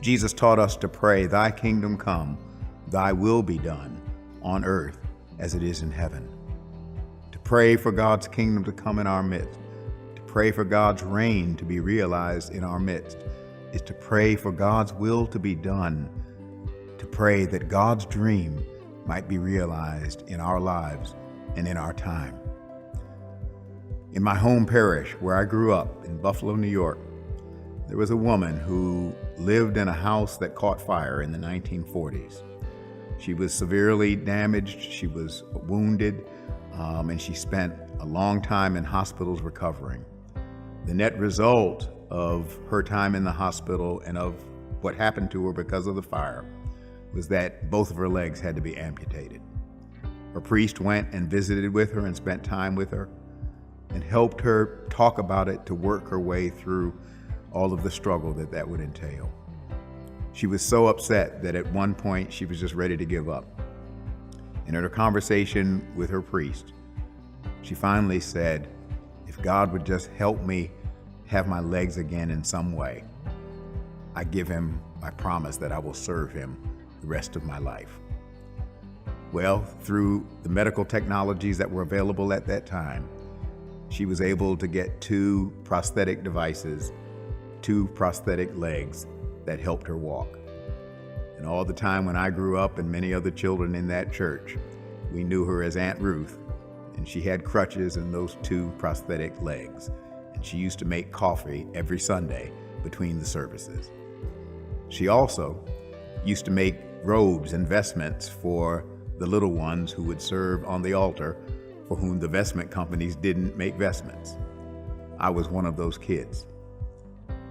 Jesus taught us to pray, "Thy kingdom come, thy will be done on earth as it is in heaven." To pray for God's kingdom to come in our midst, to pray for God's reign to be realized in our midst, is to pray for God's will to be done, to pray that God's dream might be realized in our lives and in our time. In my home parish, where I grew up in Buffalo, New York, there was a woman who lived in a house that caught fire in the 1940s. She was severely damaged, she was wounded, and she spent a long time in hospitals recovering. The net result of her time in the hospital and of what happened to her because of the fire was that both of her legs had to be amputated. Her priest went and visited with her and spent time with her and helped her talk about it to work her way through all of the struggle that would entail. She was so upset that at one point she was just ready to give up. And in her conversation with her priest, she finally said, "If God would just help me have my legs again in some way, I promise that I will serve him the rest of my life." Well, through the medical technologies that were available at that time, she was able to get 2 prosthetic devices, 2 prosthetic legs that helped her walk. And all the time when I grew up and many other children in that church, we knew her as Aunt Ruth, and she had crutches and those 2 prosthetic legs. And she used to make coffee every Sunday between the services. She also used to make robes and vestments for the little ones who would serve on the altar, for whom the vestment companies didn't make vestments. I was one of those kids.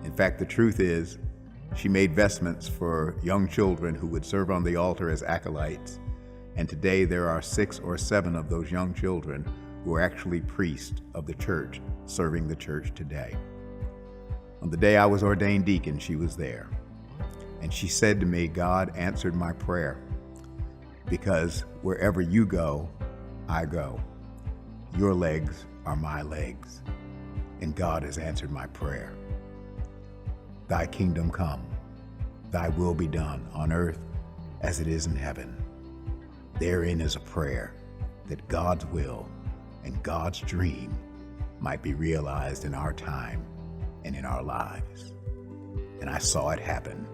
In fact, the truth is, she made vestments for young children who would serve on the altar as acolytes, and today there are 6 or 7 of those young children who are actually priests of the church, serving the church today. On the day I was ordained deacon, she was there. And she said to me, "God answered my prayer, because wherever you go, I go. Your legs are my legs, and God has answered my prayer. Thy kingdom come, thy will be done on earth as it is in heaven." Therein is a prayer that God's will and God's dream might be realized in our time and in our lives. And I saw it happen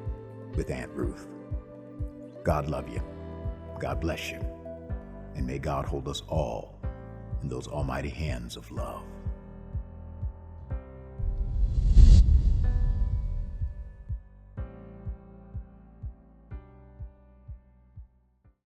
with Aunt Ruth. God love you. God bless you. And may God hold us all in those almighty hands of love.